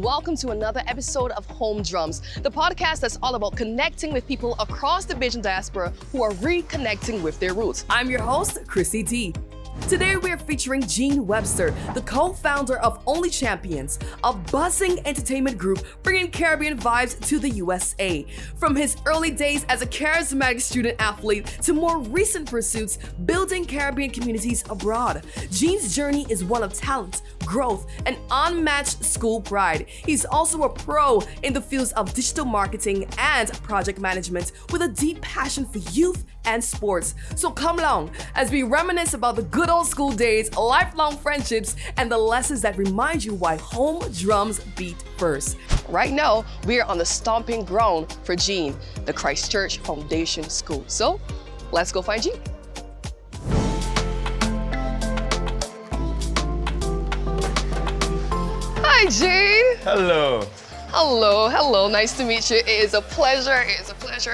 welcome to another episode of Home Drums, the podcast that's all about connecting with people across the Bajan diaspora who are reconnecting with their roots. I'm your host, Chrissy D. Today we're featuring Jene Webster, the co-founder of Only Champions, a buzzing entertainment group bringing Caribbean vibes to the USA. From his early days as a charismatic student athlete to more recent pursuits building Caribbean communities abroad, Jene's journey is one of talent, growth, and unmatched school pride. He's also a pro in the fields of digital marketing and project management with a deep passion for youth and sports. So come along as we reminisce about the good old school days, lifelong friendships, and the lessons that remind you why home drums beat first. Right now, we are on the stomping ground for Jene, the Christchurch Foundation School. So let's go find Jene. Hi, Jene. Hello. Hello. Nice to meet you. It is a pleasure.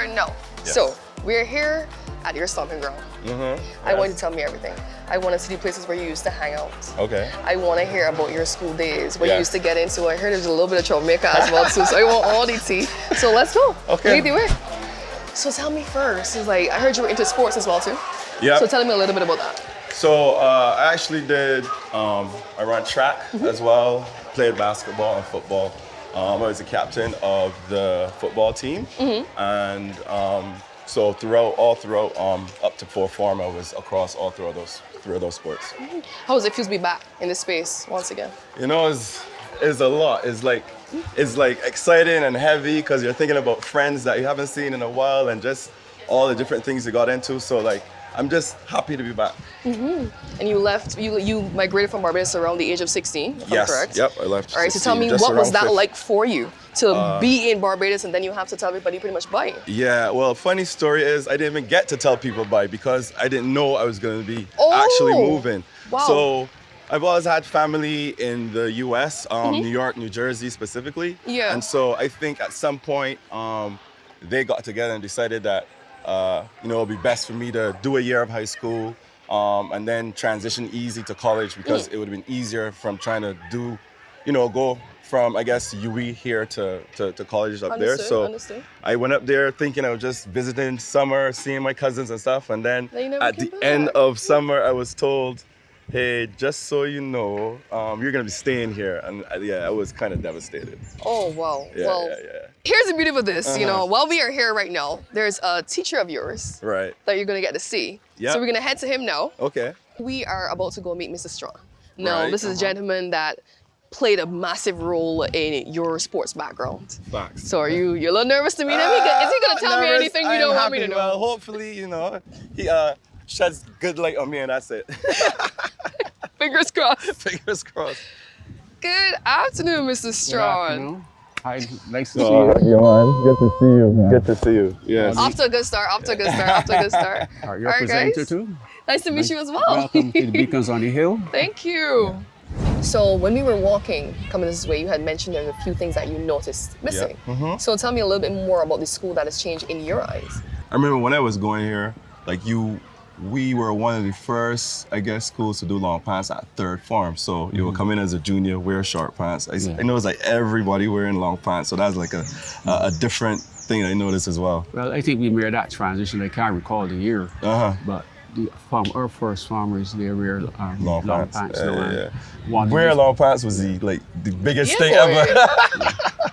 No. Yes. So we're here at your stomping ground. I want you to tell me everything. I want to see the places where you used to hang out. Okay. I want to hear about your school days, what you used to get into. I heard there's a little bit of troublemaker as well too, so I want all the tea. So let's go. Okay. Lead the way. So tell me first, it's like I heard you were into sports as well too. Yeah. So tell me a little bit about that. So I actually did, I ran track as well, played basketball and football. I was the captain of the football team. And so all throughout up to 4th form, I was across all through those sports. How does it feel to be back in this space once again? You know, it's a lot. It's like exciting and heavy because you're thinking about friends that you haven't seen in a while and just all the different things you got into. So like, I'm just happy to be back. And you migrated from Barbados around the age of 16, if I'm correct? Yep, I left. All right, so tell me, what was that like for you to be in Barbados and then you have to tell everybody pretty much bye? Yeah, well, funny story is I didn't even get to tell people bye because I didn't know I was going to be Oh, actually moving. wow. So I've always had family in the US, New York, New Jersey specifically. Yeah. And so I think at some point they got together and decided that it'll be best for me to do a year of high school and then transition easy to college because it would have been easier from trying to do, go from, I guess, UE here to college up there. So Understood. I went up there thinking I was just visiting summer, seeing my cousins and stuff. And then Then you never at came the back. end of summer, I was told, hey, just so you know, you're going to be staying here. And I was kind of devastated. Oh, wow. Yeah, Well, yeah. here's the beauty of this, while we are here right now, there's a teacher of yours Right. that you're gonna get to see. Yep. So we're gonna head to him now. Okay. We are about to go meet Mr. Straughn. Now, Right, this is a gentleman that played a massive role in your sports background. Facts. So you're a little nervous to meet him? Is he gonna tell me Nervous. anything you I'm don't want me happy. to know? Well, hopefully, he sheds good light on me and that's it. Fingers crossed. Fingers crossed. Good afternoon, Mr. Straughn. Hi, nice to see you. Yeah, man. Good to see you. Yeah. Good to see you. Yes. Off to a good start. You're All a right, presenter guys. too. Nice to meet you as well. Welcome to the Beacons on the Hill. Thank you. So when we were walking, coming this way, you had mentioned there's a few things that you noticed missing. So tell me a little bit more about the school that has changed in your eyes. I remember when I was going here, we were one of the first, I guess, schools to do long pants at 3rd form. So you would come in as a junior, wear short pants. I know it's like everybody wearing long pants. So that's like a different thing I noticed as well. Well, I think we made that transition. I can't recall the year, but from our first farmers, they wear long pants. Wearing long pants was the biggest thing boy. ever.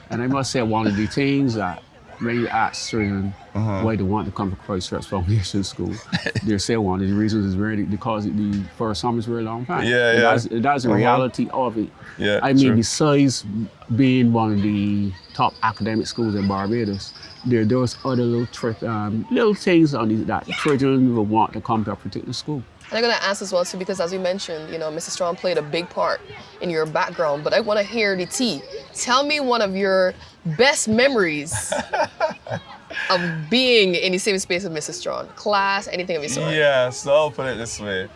And I must say, one of the things that when you ask children why they want to come to Christchurch Foundation School, they say one of the reasons is really because the first summers wear long pants. That's the reality of it. Yeah, I mean, true. besides being one of the top academic schools in Barbados, there are those other little things on that children will want to come to a particular school. And I'm gonna ask as well too, because as we mentioned, Mr. Straughn played a big part in your background, but I wanna hear the tea. Tell me one of your best memories of being in the same space with Mr. Straughn. Class, anything of your sort. Yeah, so I'll put it this way.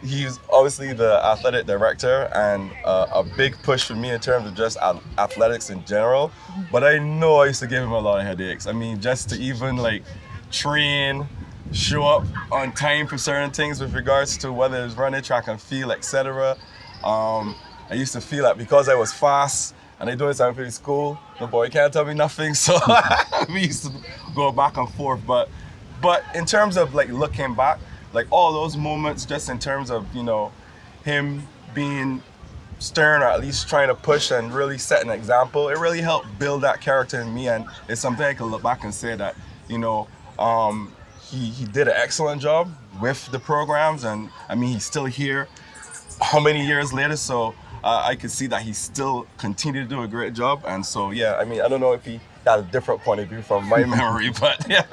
He's obviously the athletic director and a big push for me in terms of just athletics in general. But I know I used to give him a lot of headaches. I mean, just to even train, show up on time for certain things with regards to whether it's running, track and field, etc. I used to feel that because I was fast and I doing something for the school. The boy can't tell me nothing, so we used to go back and forth. But in terms of like looking back, like all those moments, just in terms of, you know, him being stern or at least trying to push and really set an example, it really helped build that character in me, and it's something I can look back and say that, you know, he did an excellent job with the programs, and I mean, he's still here how many years later, so I could see that he still continued to do a great job. And so, yeah, I mean, I don't know if he had a different point of view from my memory, but yeah.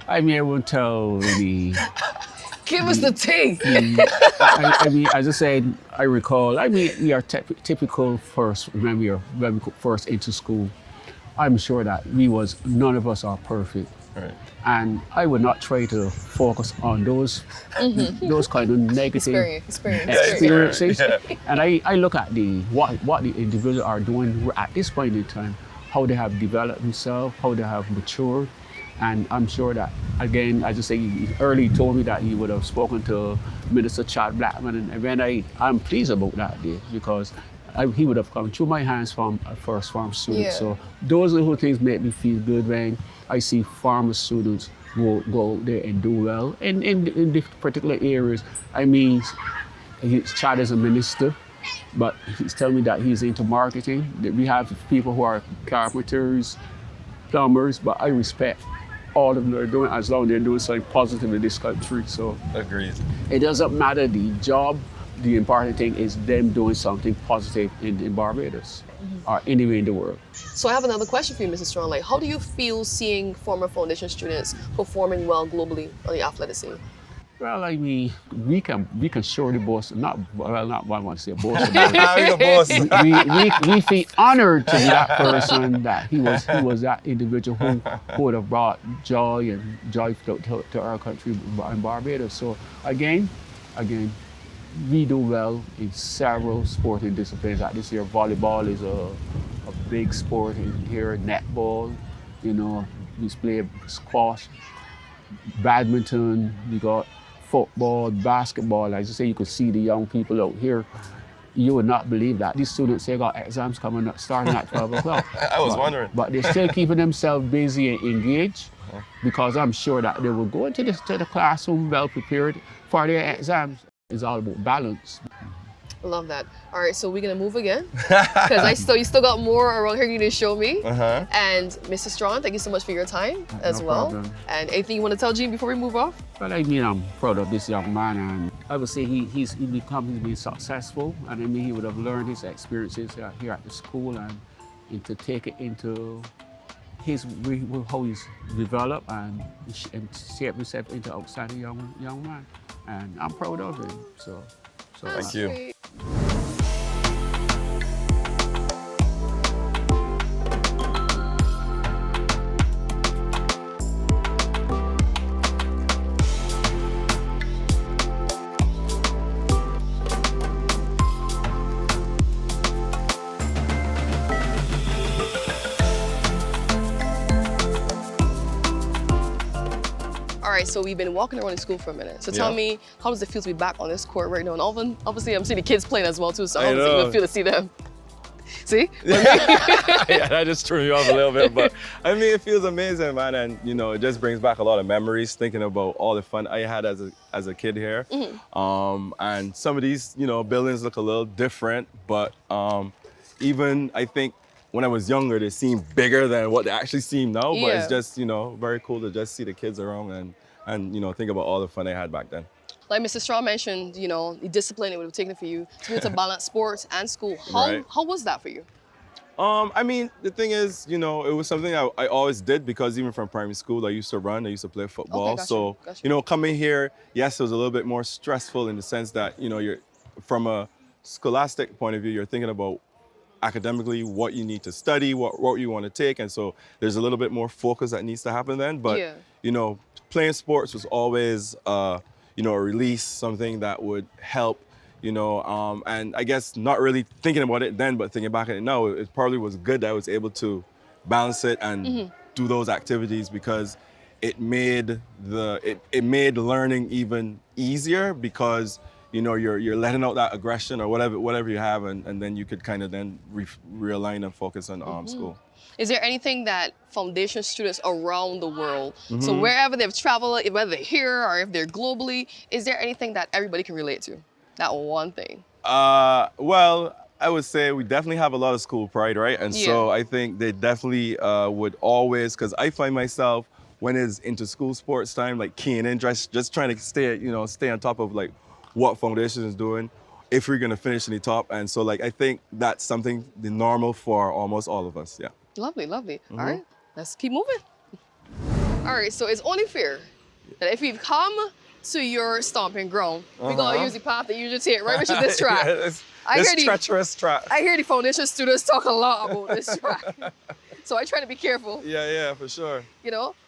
I mean, I won't tell the... Give us the tea. I mean, as I said, I recall, I mean, we are typical first, when we first into school, I'm sure that none of us are perfect. Right. And I would not try to focus on those kind of negative experiences. Yeah. And I look at what the individuals are doing at this point in time, how they have developed themselves, how they have matured. And I'm sure that, again, as I say, he early told me that he would have spoken to Minister Chad Blackman, and when I'm pleased about that day, because he would have come through my hands from a first farm student. Yeah. So those little things make me feel good when I see farmer students go out there and do well in the particular areas. I mean, Chad is a minister, but he's telling me that he's into marketing. That we have people who are carpenters, plumbers, but I respect all of them are doing, as long as they're doing something positive in this country. So Agreed. It doesn't matter the job. The important thing is them doing something positive in Barbados or anywhere in the world. So I have another question for you, Mrs. Straughn. Like, how do you feel seeing former foundation students performing well globally on the athletic scene? Well, I mean, we can surely boast, not what I want to say boast. We feel honored to be that person, that he was that individual who would have brought joy and joy to our country in Barbados. So again, we do well in several sporting disciplines. Like this year, volleyball is a big sport in here, netball, you know, we play squash, badminton, we got football, basketball. As I say, you could see the young people out here. You would not believe that. These students, they got exams coming up, starting at 12 o'clock. I was wondering. But they're still keeping themselves busy and engaged, because I'm sure that they will go into the classroom well prepared for their exams. It's all about balance. I love that. All right, so we're gonna move again, because you still got more around here you need to show me. And Mr. Straughn, thank you so much for your time as well. Problem. And anything you want to tell Gene before we move off? Well, I mean, I'm proud of this young man, and I would say he's been successful, and I mean, he would have learned his experiences here at the school and to take it into how he's developed and shape himself into an outstanding young man, and I'm proud of him. So Thank you. Sweet. All right, so we've been walking around the school for a minute. So tell me, how does it feel to be back on this court right now? And obviously, I'm seeing the kids playing as well too, so how does it feel to see them? See? Yeah, that just threw me off a little bit, but I mean, it feels amazing, man, and you know, it just brings back a lot of memories, thinking about all the fun I had as a kid here. And some of these, you know, buildings look a little different, but even I think when I was younger, they seemed bigger than what they actually seem now. But it's just, you know, very cool to just see the kids around and you know, think about all the fun they had back then. Like Mr. Straughn mentioned, you know, the discipline it would have taken for you to be able to balance sports and school. How was that for you? I mean, the thing is, you know, it was something I always did, because even from primary school, I used to run, I used to play football. Okay, so, you know, coming here, yes, it was a little bit more stressful in the sense that, you know, you're from a scholastic point of view, you're thinking about academically what you need to study, what you want to take. And so there's a little bit more focus that needs to happen then. But, you know, playing sports was always, you know, a release, something that would help, you know, and I guess not really thinking about it then, but thinking back at it now, it probably was good that I was able to balance it and do those activities, because it made learning even easier, because you're letting out that aggression or whatever you have, and then you could kind of then realign and focus on school. Is there anything that foundation students around the world, so wherever they've traveled, whether they're here or if they're globally, is there anything that everybody can relate to? That one thing. Well, I would say we definitely have a lot of school pride, right? And so I think they definitely would always, because I find myself when it's into school sports time, like keying in, just trying to stay on top of like what foundation is doing, if we're gonna finish in the top. And so like I think that's something the normal for almost all of us. Yeah. Lovely, lovely. All right, let's keep moving. All right, so it's only fair that if we've come to your stomping ground, we're gonna use the path that you just take, right, which is this track. This treacherous track. I hear the foundation students talk a lot about this track. So I try to be careful. Yeah, for sure.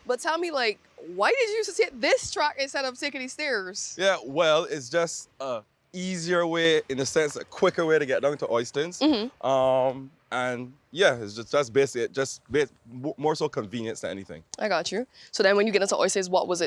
But tell me, like, why did you used to take this track instead of taking these stairs? Yeah, well, it's just a easier way, in a sense, a quicker way to get down to Oystons. And yeah, it's just basically more so convenience than anything. I got you. So then when you get into Oystons, what was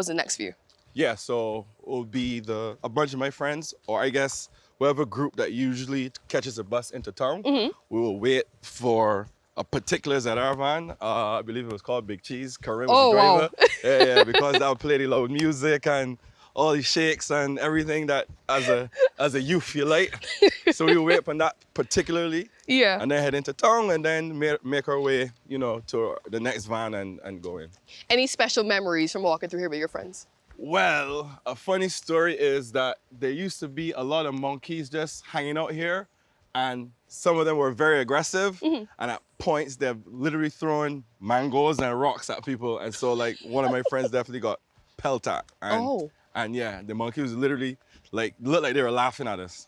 the next for you? Yeah, so it would be a bunch of my friends, or I guess whatever group that usually catches a bus into town. We will wait for a particular ZR van. I believe it was called Big Cheese. Karim was the driver. Wow. Yeah, because that would play the loud music and all the shakes and everything that as a youth you like. So we would wait for that particularly. Yeah. And then head into town and then make our way, to the next van and go in. Any special memories from walking through here with your friends? Well, a funny story is that there used to be a lot of monkeys just hanging out here, and some of them were very aggressive, and at points they're literally throwing mangoes and rocks at people, and so like one of my friends definitely got pelted. And yeah, the monkeys was literally like looked like they were laughing at us.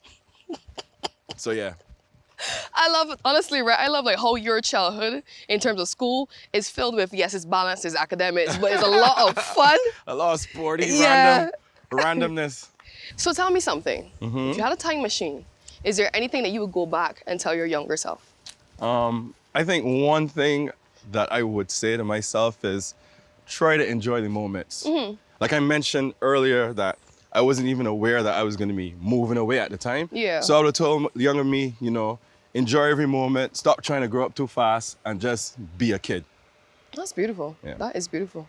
So yeah. I love it. Honestly, right? I love like how your childhood in terms of school is filled with, yes, it's balanced, it's academics, but it's a lot of fun. A lot of sporty, randomness. So tell me something. If you had a time machine, is there anything that you would go back and tell your younger self? I think one thing that I would say to myself is try to enjoy the moments. Like I mentioned earlier that I wasn't even aware that I was going to be moving away at the time. Yeah. So I would have told the younger me, enjoy every moment, stop trying to grow up too fast, and just be a kid. That's beautiful. Yeah. That is beautiful.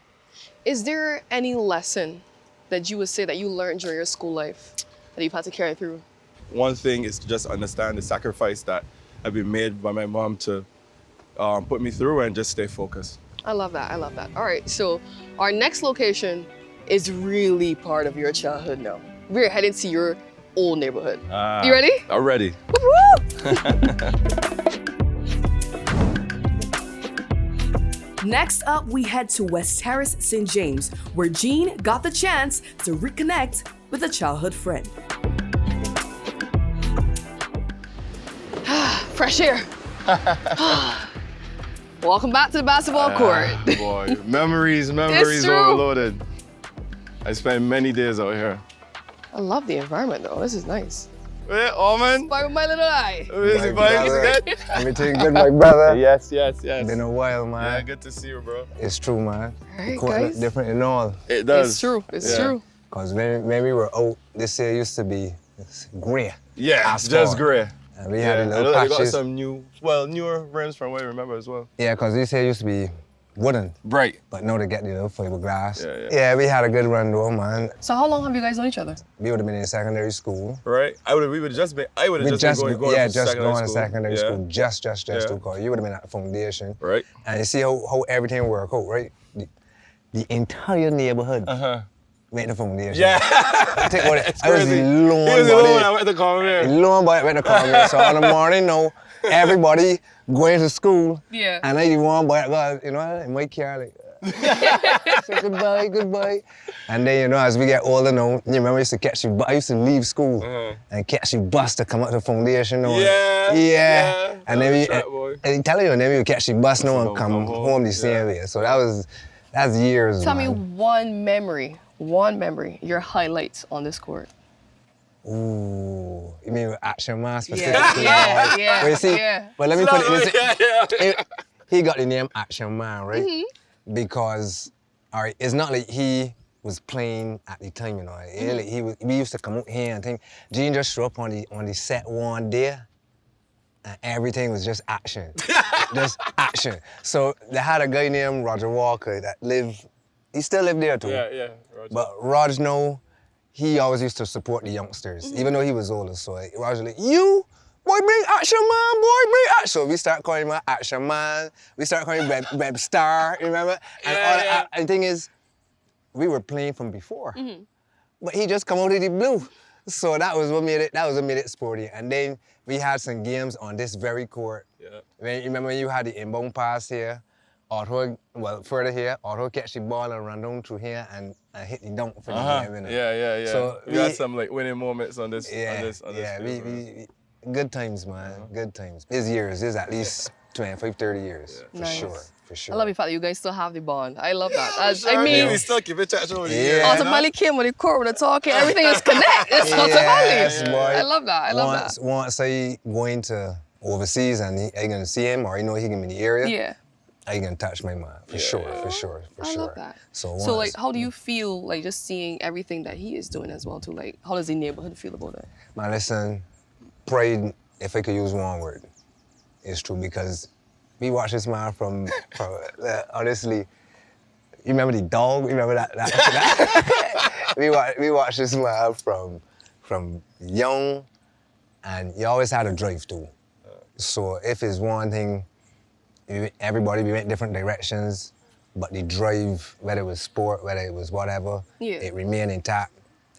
Is there any lesson that you would say that you learned during your school life that you've had to carry through? One thing is to just understand the sacrifice that have been made by my mom to put me through and just stay focused. I love that. I love that. All right. So our next location is really part of your childhood now. We're heading to your old neighborhood. You ready? I'm ready. Next up, we head to West Terrace, St. James, where Jene got the chance to reconnect with a childhood friend. Fresh air. Welcome back to the basketball court. Boy, memories overloaded. I spent many days out here. I love the environment though. This is nice. Hey, Oman. By my little eye. Good? Everything good, my brother? Yes. Been a while, man. Yeah, good to see you, bro. It's true, man. All right, the court look different and all. It does. It's true. It's true. Because when we were out, this year used to be gray. Yeah, asphalt. just gray. And we had a little they patches. got some newer rims from what I remember as well. Yeah, because this here used to be wooden. Right. But now they get the little fiberglass. Yeah. We had a good run though, man. So how long have you guys known each other? We would have been in secondary school. Right. I would have just been going to secondary school. Just to call. You would have been at the foundation. Right. And you see how everything worked out, right? The entire neighborhood made the foundation. Yeah. I was the lone I went to come here. Lone boy went to come here. So in the morning, everybody going to school. Yeah. And I the one boy that got, in my car, like, say goodbye. And then, as we get older now, you remember I used to I used to leave school and catch the bus to come up to the foundation. Yeah. And then and telling you, and then we would catch the bus now and come home the same way. So that's years. Tell me one memory, your highlights on this court. Ooh, you mean with Action Man specifically? Yeah. But you see, but let me put it, he got the name Action Man, right? Because, all right, it's not like he was playing at the time, you know. We used to come out here and think, Jene just showed up on the set one day, and everything was just action. Just action. So they had a guy named Roger Walker that he still lived there too. Yeah, Roger. But Roger, no, he always used to support the youngsters, even though he was older. So Roger like, you, boy, bring action, man, boy, bring action. So we start calling him Action Man. We start calling him Web Star, you remember? And the thing is, we were playing from before, but he just come out of the blue. So that was what made it sporty. And then we had some games on this very court. Yeah. Remember when you had the inbound pass here, further here, Otto catch the ball and run down through here and hit the dunk for the game. You know? Yeah. So we had some like winning moments on this. Good times, man. Good times. It's years. It's at least 25, 30 years, for sure. For sure. I love the fact that you guys still have the bond. I love that. I mean, we still keep in touch over the years. Ultimately came with the court, with the talking, everything is connect. It's ultimately. Boy. I love that. Once I going to overseas and I gonna see him, or I know he can be in the area, I can touch my mind for sure. I love that. So like, how do you feel like just seeing everything that he is doing as well too? Like, how does the neighborhood feel about it? Man, listen, pride. If I could use one word, it's true because we watched this man from honestly. You remember the dog? You remember that? we watched this man from young, and you always had a drive too. So if it's one thing, everybody we went different directions, but the drive, whether it was sport, whether it was whatever, it remained intact,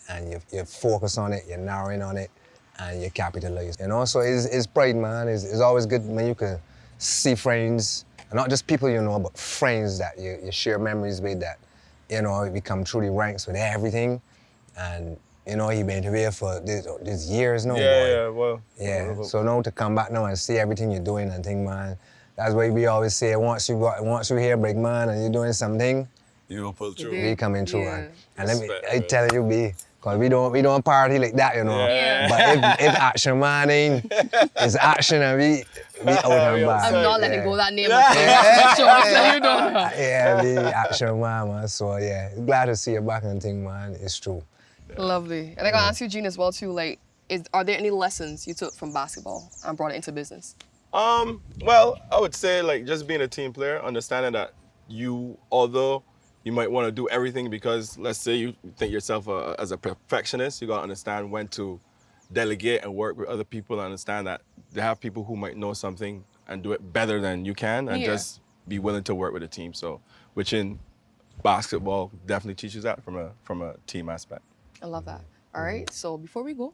and you focus on it, you're narrowing on it, and you capitalize. You know, so it's pride, man. It's always good when you can see friends, and not just people you know, but friends that you share memories with, that, you know, become truly ranks with everything. And, you know, he been here for this years now, boy. Yeah, so now to come back now and see everything you're doing and think, man, that's why we always say, once you hear big man and you're doing something, you don't pull through. We coming through, and let me, I tell you, because we don't party like that, you know. But if action man ain't, it's action and we out and back. I'm not letting go that name. We action man. So glad to see you back and think, man, it's true. Lovely. And I gotta ask you, Jene, as well too, like, are there any lessons you took from basketball and brought it into business? Well, I would say like just being a team player, understanding that although you might want to do everything because let's say you think yourself as a perfectionist, you gotta understand when to delegate and work with other people and understand that they have people who might know something and do it better than you can, and just be willing to work with a team. So, which in basketball definitely teaches that from a team aspect. I love that. All right, so before we go,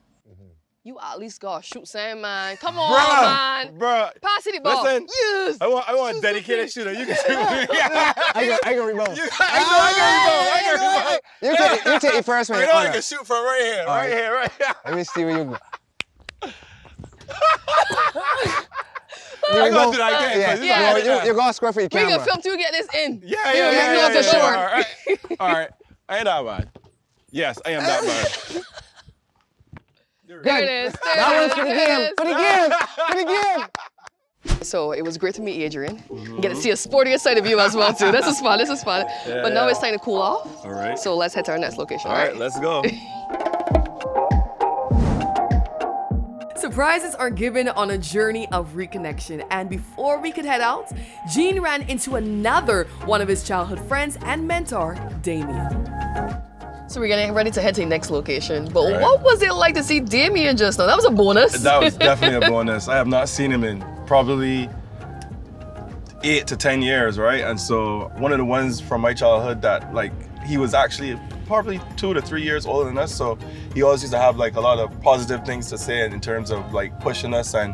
you at least gotta shoot some, man. Come on, man. Bruh. Pass it the ball. Listen, yes. I want a dedicated shooter. You can shoot me. I can rebound. I can rebound. You take it first, man. I can shoot from right here. Let me see where you go. I'm going to do that again. You're going to score for your camera. We can film till we get this in. Yeah. For sure. All right. I ain't that bad. Yes, I am that bad. There it is. That one's for the game. So it was great to meet Adrian. Get to see a sportier side of you as well too. This is fun. But now it's time to cool off. All right. So let's head to our next location. All right, let's go. Surprises are given on a journey of reconnection, and before we could head out, Jene ran into another one of his childhood friends and mentor, Damien. So we're getting ready to head to the next location, but what was it like to see Damien just now? That was a bonus. That was definitely a bonus. I have not seen him in probably 8 to 10 years, right? And so one of the ones from my childhood that like, he was actually probably 2 to 3 years older than us, so he always used to have like a lot of positive things to say in terms of like pushing us and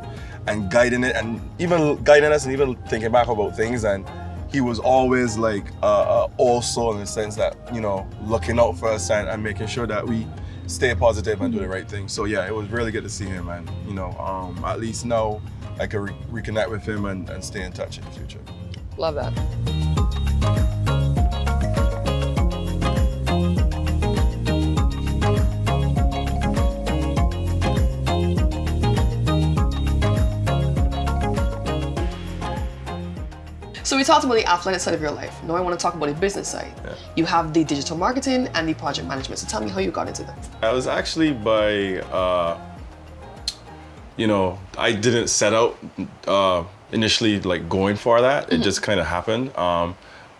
guiding it, and even guiding us and even thinking back about things. And he was always like also in the sense that, you know, looking out for us and making sure that we stay positive and do the right thing. So yeah, it was really good to see him, and you know, at least now I can reconnect with him and stay in touch in the future. Love that. So we talked about the athletic side of your life. Now I want to talk about the business side. Yeah. You have the digital marketing and the project management. So tell me how you got into that. I was actually by, I didn't set out initially like going for that. It just kind of happened.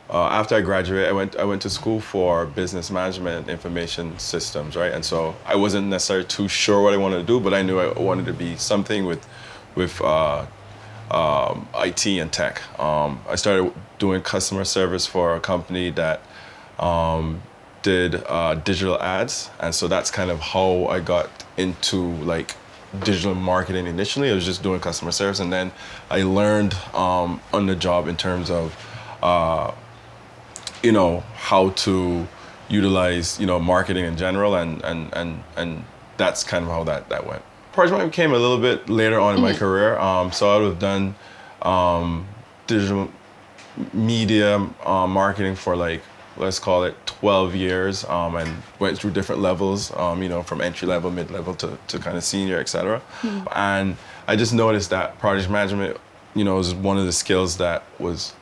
After I graduated, I went to school for business management and information systems, right? And so I wasn't necessarily too sure what I wanted to do, but I knew I wanted to be something with IT and tech. I started doing customer service for a company that did digital ads, and so that's kind of how I got into like digital marketing initially. I was just doing customer service, and then I learned on the job in terms of how to utilize marketing in general, and that's kind of how that went. Project management came a little bit later on in my career, so I would have done digital media marketing for like, let's call it 12 years, and went through different levels, from entry level, mid level to kind of senior, etc. And I just noticed that project management, is one of the skills that was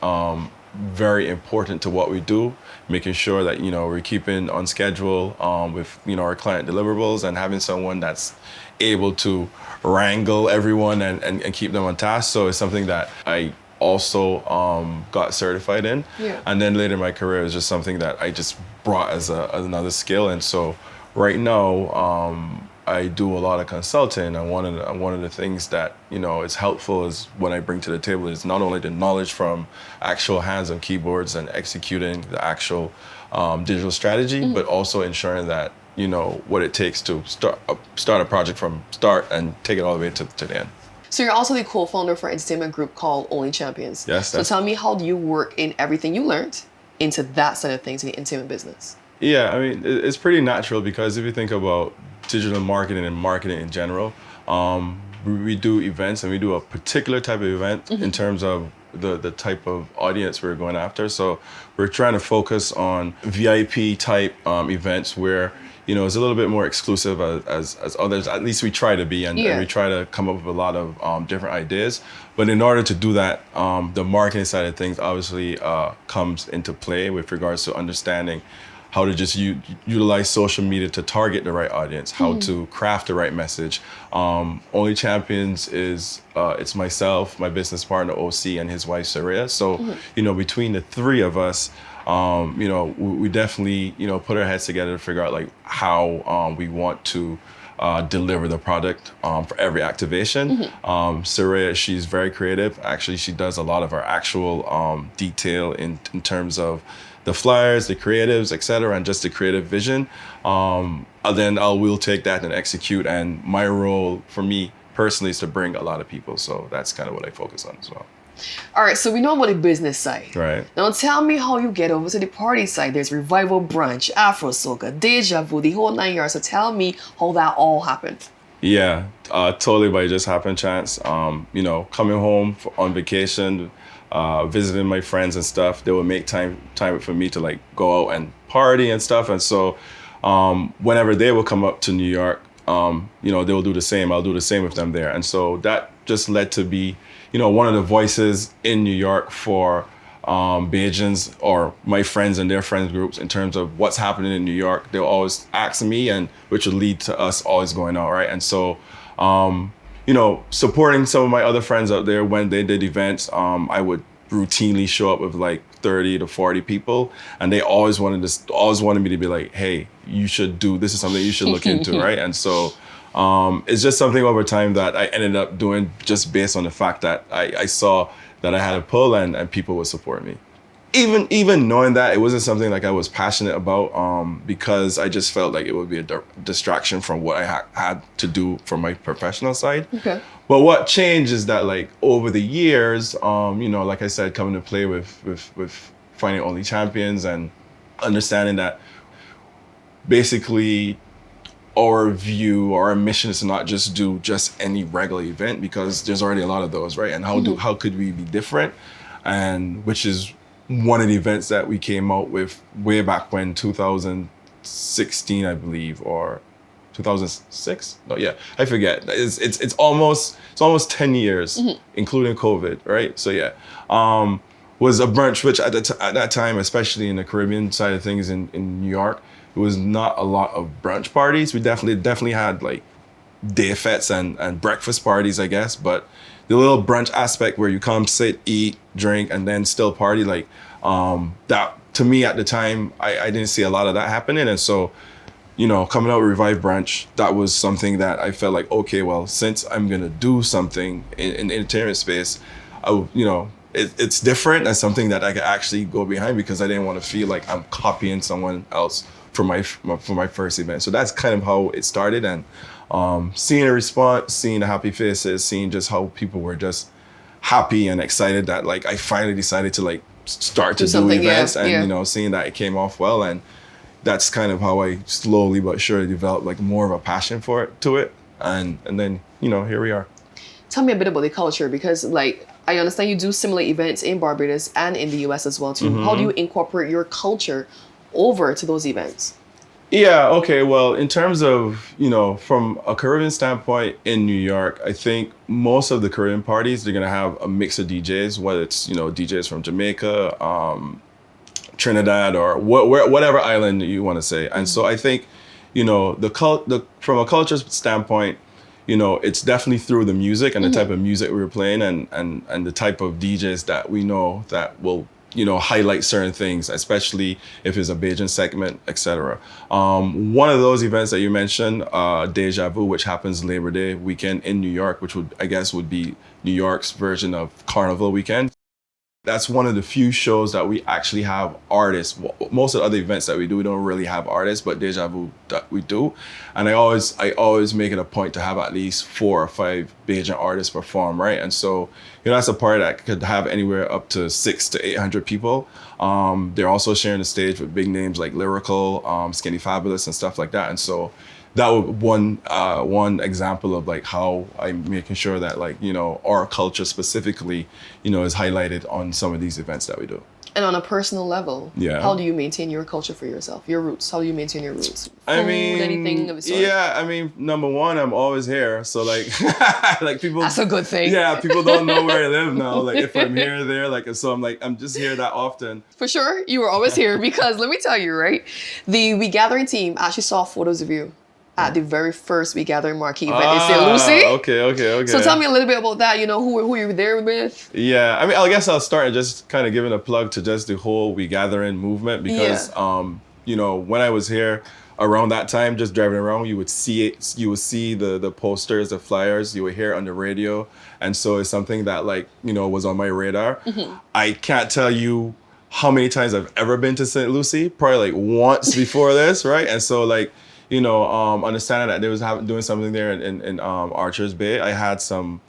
very important to what we do, making sure that we're keeping on schedule with our client deliverables, and having someone that's able to wrangle everyone and keep them on task. So it's something that I also got certified in. Yeah. And then later in my career, it was just something that I just brought as another skill. And so right now, I do a lot of consulting, and one of the things that is helpful is when I bring to the table is not only the knowledge from actual hands on keyboards and executing the actual digital strategy, but also ensuring that what it takes to start a project from start and take it all the way to the end. So you're also the co-founder for an entertainment group called Only Champions. Yes. So tell me, how do you work in everything you learned into that side of things in the entertainment business? Yeah, I mean, it's pretty natural, because if you think about digital marketing and marketing in general, we do events, and we do a particular type of event in terms of the type of audience we're going after. So we're trying to focus on VIP type events where it's a little bit more exclusive as others. At least we try to be, and we try to come up with a lot of different ideas. But in order to do that, the marketing side of things obviously comes into play with regards to understanding how to just utilize social media to target the right audience, how to craft the right message. Only Champions is, it's myself, my business partner, OC, and his wife, Saraya. So, between the three of us, we definitely, put our heads together to figure out like how we want to deliver the product for every activation. Saraya, she's very creative. Actually, she does a lot of our actual detail in terms of the flyers, the creatives, etc., and just the creative vision. And then we'll take that and execute. And my role, for me personally, is to bring a lot of people. So that's kind of what I focus on as well. All right, so we know about the business side. Right. Now tell me how you get over to the party side. There's Revival Brunch, Afro Soca, Deja Vu, the whole 9 yards. So tell me how that all happened. Yeah, totally by just happen chance. Coming home on vacation, visiting my friends and stuff, they would make time for me to like go out and party and stuff. And so whenever they will come up to New York, they will do the same. I'll do the same with them there. And so that just led to be, one of the voices in New York for Bajans or my friends and their friends groups in terms of what's happening in New York. They'll always ask me, and which would lead to us always going out, right? And so, supporting some of my other friends out there when they did events, I would routinely show up with like 30 to 40 people, and they always wanted me to be like, hey, you should do, this is something you should look into, right? And so it's just something over time that I ended up doing just based on the fact that I saw that I had a pull and people would support me. Even knowing that, it wasn't something like I was passionate about because I just felt like it would be a distraction from what I had to do from my professional side. Okay. But what changed is that like over the years, like I said, coming to play with finding Only Champions and understanding that basically our view, our mission is to not just do just any regular event, because there's already a lot of those, right? And how could we be different? And which is one of the events that we came out with way back when, 2016, I believe, or 2006? No, yeah, I forget. It's almost 10 years, including COVID, right? So yeah, was a brunch, which at that time, especially in the Caribbean side of things in New York, it was not a lot of brunch parties. We definitely had like day fetes and breakfast parties, I guess. But the little brunch aspect where you come, sit, eat, drink, and then still party, like that, to me at the time, I didn't see a lot of that happening. And so, you know, coming out with Revive Brunch, that was something that I felt like, okay, well, since I'm gonna do something in the entertainment space, it's different and something that I could actually go behind, because I didn't want to feel like I'm copying someone else for my first event. So that's kind of how it started, and seeing a response, seeing the happy faces, seeing just how people were just happy and excited that like I finally decided to like start to do events, and you know, seeing that it came off well, and that's kind of how I slowly but surely developed like more of a passion to it, and then, you know, here we are. Tell me a bit about the culture, because like I understand you do similar events in Barbados and in the US as well too. Mm-hmm. How do you incorporate your culture over to those events? Yeah, okay, well, in terms of, you know, from a Caribbean standpoint in New York, I think most of the Caribbean parties, they're gonna have a mix of DJs, whether it's, you know, DJs from Jamaica, Trinidad, or whatever island you want to say. And so I think, you know, from a culture standpoint, you know, it's definitely through the music and the type of music we were playing, and the type of DJs that we know that will, you know, highlight certain things, especially if it's a Bajan segment, etc. One of those events that you mentioned, Deja Vu, which happens Labor Day weekend in New York, which would be New York's version of Carnival weekend. That's one of the few shows that we actually have artists. Most of the other events that we do, we don't really have artists, but Deja Vu that we do. And I always make it a point to have at least 4 or 5 Bajan artists perform, right? And so, you know, that's a party that could have anywhere up to 600 to 800 people. They're also sharing the stage with big names like Lyrical, Skinny Fabulous, and stuff like that. And so that was one example of like how I'm making sure that, like, you know, our culture specifically, you know, is highlighted on some of these events that we do. And on a personal level, how do you maintain your culture for yourself, your roots? How do you maintain your roots? Anything of the sort? Yeah, I mean, number one, I'm always here. So like, like people. That's a good thing. Yeah, people don't know where I live now. Like if I'm here or there, like, so I'm just here that often. For sure, you were always here, because let me tell you, right? The We Gathering team actually saw photos of you at the very first We Gathering marquee event in St. Lucie. Okay. So tell me a little bit about that, you know, who you were there with. Yeah, I mean, I guess I'll start just kind of giving a plug to just the whole We Gathering movement, because, you know, when I was here around that time, just driving around, you would see the posters, the flyers, you would hear it on the radio. And so it's something that, like, you know, was on my radar. Mm-hmm. I can't tell you how many times I've ever been to St. Lucie, probably like once before this, right? And so like, you know, understanding that they was doing something there in Archers Bay, I had some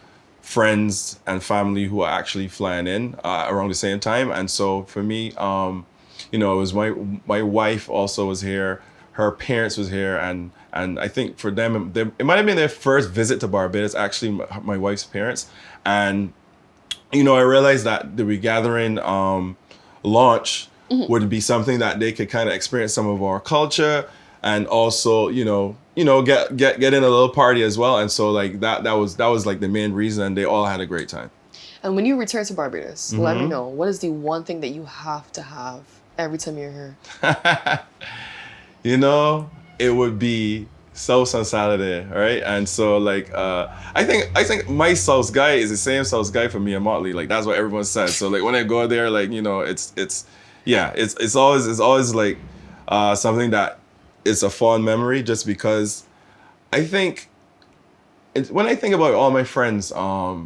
friends and family who were actually flying in around the same time. And so for me, you know, it was my wife also was here, her parents was here, and I think for them, it might have been their first visit to Barbados, actually, my wife's parents. And, you know, I realized that the Regathering launch would be something that they could kind of experience some of our culture, and also, you know, get in a little party as well. And so like that was like the main reason, and they all had a great time. And when you return to Barbados, let me know, what is the one thing that you have to have every time you're here? You know, it would be sauce on Saturday, right? And so like I think my sauce guy is the same sauce guy for me and Motley. Like that's what everyone says. So like when I go there, like, you know, it's always like something that it's a fond memory, just because I think when I think about all my friends, I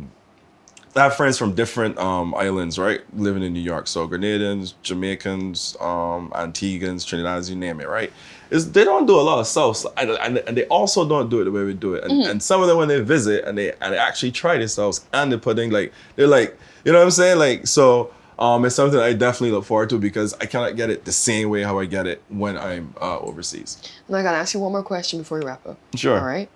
have friends from different islands, right? Living in New York. So Grenadans, Jamaicans, Antiguans, Trinidadians, you name it, right? They don't do a lot of sauce, and they also don't do it the way we do it. And some of them, when they visit and they actually try this sauce and the pudding, like they're like, you know what I'm saying? Like, so it's something I definitely look forward to, because I cannot get it the same way how I get it when I'm overseas. And I gotta ask you one more question before we wrap up. Sure. All right.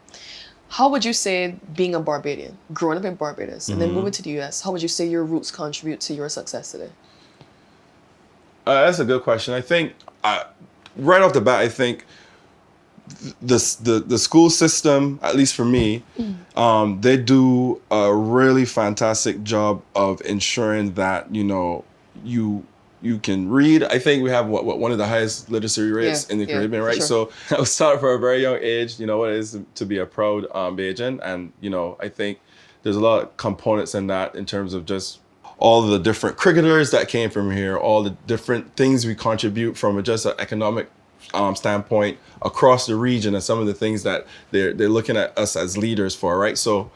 How would you say, being a Barbadian, growing up in Barbados, and then moving to the US, how would you say your roots contribute to your success today? That's a good question. I think right off the bat, I think the school system, at least for me, they do a really fantastic job of ensuring that, you know, you can read. I think we have one of the highest literacy rates in the Caribbean, right? Sure. So I was taught for a very young age, you know, what it is to be a proud Bajan. And, you know, I think there's a lot of components in that in terms of just all the different cricketers that came from here, all the different things we contribute from just an economic standpoint across the region, and some of the things that they're looking at us as leaders for, right? So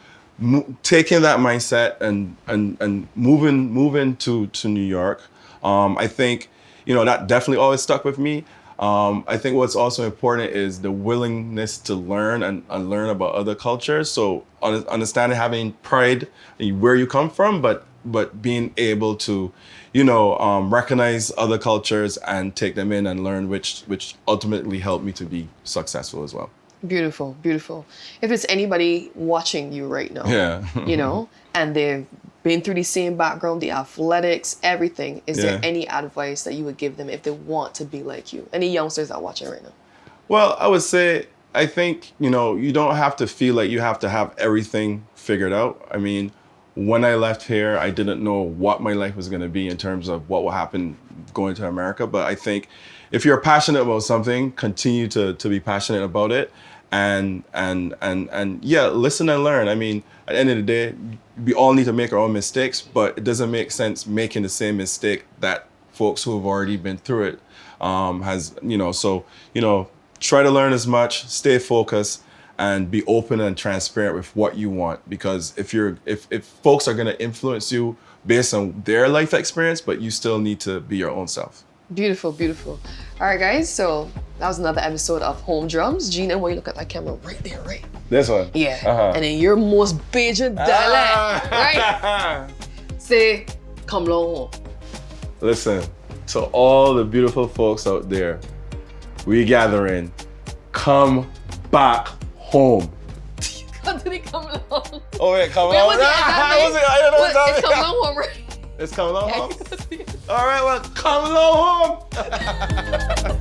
taking that mindset and moving to New York, I think, you know, that definitely always stuck with me. I think what's also important is the willingness to learn and learn about other cultures. So understanding, having pride in where you come from, but being able to, you know, recognize other cultures and take them in and learn, which ultimately helped me to be successful as well. Beautiful, beautiful. If it's anybody watching you right now, you know, and they've been through the same background, the athletics, everything, is there any advice that you would give them if they want to be like you? Any youngsters that are watching right now? Well, I would say, I think, you know, you don't have to feel like you have to have everything figured out. I mean, when I left here, I didn't know what my life was going to be in terms of what will happen going to America. But I think if you're passionate about something, continue to be passionate about it. And yeah, listen and learn. I mean, at the end of the day, we all need to make our own mistakes, but it doesn't make sense making the same mistake that folks who have already been through it has, you know. So, you know, try to learn as much, stay focused, and be open and transparent with what you want. Because if folks are going to influence you based on their life experience, but you still need to be your own self. Beautiful, beautiful. All right, guys, so that was another episode of Home Drums. Gina, where you look at that camera right there, right? This one? Yeah. And then your most Bajan dialect, right? Say, come long home. Listen, to all the beautiful folks out there, we gathering, come back home. Come long. Oh wait, come long. I don't know what it's come long home, right? It's come long home? All right, well, come along home.